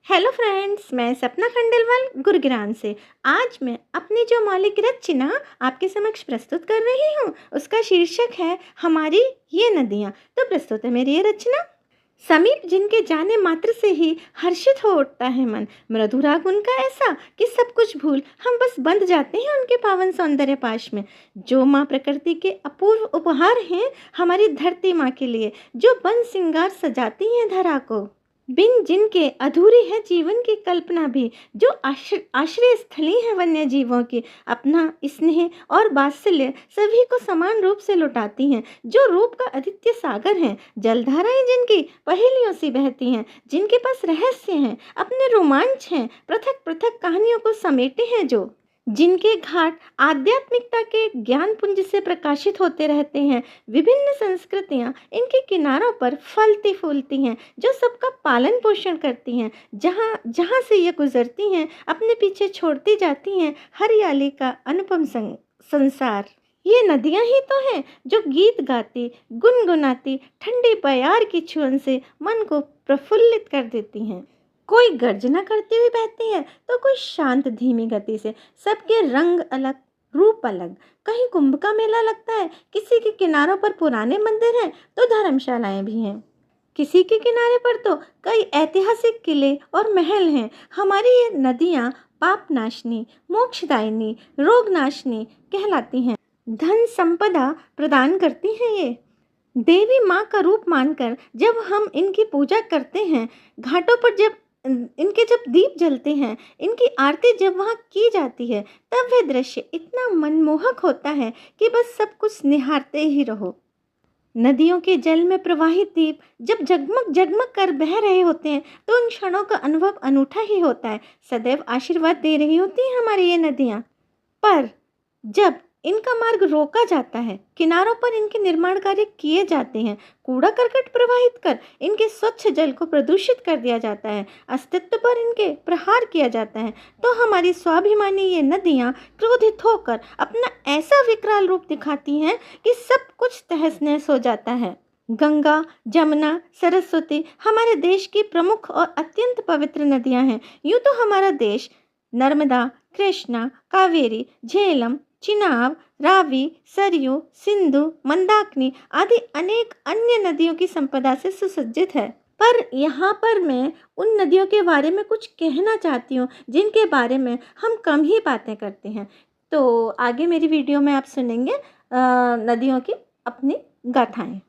Hello friends, मैं सपना खंडेलवाल गुरुग्राम से। आज मैं अपनी जो मौलिक रचना आपके समक्ष प्रस्तुत कर रही हूँ उसका शीर्षक है हमारी ये नदियाँ। तो प्रस्तुत है मेरी ये रचना। समीप जिनके जाने मात्र से ही हर्षित हो उठता है मन, मृदुराग उनका ऐसा कि सब कुछ भूल हम बस बंध जाते हैं उनके पावन सौंदर्य पाश में। जो माँ प्रकृति के अपूर्व उपहार हैं हमारी धरती माँ के लिए, जो बन सिंगार सजाती हैं धरा को, बिन जिनके अधूरी है जीवन की कल्पना भी, जो आश्रय स्थली है वन्य जीवों की, अपना स्नेह और वात्सल्य सभी को समान रूप से लुटाती हैं, जो रूप का अद्वितीय सागर हैं, जलधाराएं जिनकी पहेलियों से बहती हैं, जिनके पास रहस्य हैं, अपने रोमांच हैं, पृथक पृथक कहानियों को समेटे हैं, जो जिनके घाट आध्यात्मिकता के ज्ञान पुंज से प्रकाशित होते रहते हैं। विभिन्न संस्कृतियां इनके किनारों पर फलती फूलती हैं, जो सबका पालन पोषण करती हैं। जहां जहां से ये गुजरती हैं अपने पीछे छोड़ती जाती हैं हरियाली का अनुपम संसार। ये नदियां ही तो हैं जो गीत गाती गुनगुनाती ठंडी बयार की छुअन से मन को प्रफुल्लित कर देती हैं। कोई गर्जना करती हुई बहती है तो कोई शांत धीमी गति से। सबके रंग अलग, रूप अलग। कहीं कुंभ का मेला लगता है, किसी के किनारों पर पुराने मंदिर हैं तो धर्मशालाएं भी हैं, किसी के किनारे पर तो कई ऐतिहासिक किले और महल हैं। हमारी ये नदियाँ पाप नाशनी, मोक्षदायिनी, रोग नाशनी कहलाती हैं। धन संपदा प्रदान करती हैं ये। देवी माँ का रूप मानकर जब हम इनकी पूजा करते हैं, घाटों पर जब इनके दीप जलते हैं, इनकी आरती जब वहाँ की जाती है, तब वह दृश्य इतना मनमोहक होता है कि बस सब कुछ निहारते ही रहो। नदियों के जल में प्रवाहित दीप जब जगमग जगमग कर बह रहे होते हैं तो उन क्षणों का अनुभव अनूठा ही होता है। सदैव आशीर्वाद दे रही होती हैं हमारी ये नदियाँ। पर जब इनका मार्ग रोका जाता है, किनारों पर इनके निर्माण कार्य किए जाते हैं, कूड़ा करकट प्रवाहित कर इनके स्वच्छ जल को प्रदूषित कर दिया जाता है, अस्तित्व पर इनके प्रहार किया जाता है, तो हमारी स्वाभिमानी ये नदियाँ क्रोधित होकर अपना ऐसा विकराल रूप दिखाती हैं कि सब कुछ तहस नहस हो जाता है। गंगा, जमुना, सरस्वती हमारे देश की प्रमुख और अत्यंत पवित्र नदियाँ हैं। यूँ तो हमारा देश नर्मदा, कृष्णा, कावेरी, झेलम, चिनाब, रावी, सरयू, सिंधु, मंदाकिनी आदि अनेक अन्य नदियों की संपदा से सुसज्जित है। पर यहाँ पर मैं उन नदियों के बारे में कुछ कहना चाहती हूँ जिनके बारे में हम कम ही बातें करते हैं। तो आगे मेरी वीडियो में आप सुनेंगे नदियों की अपनी गाथाएं।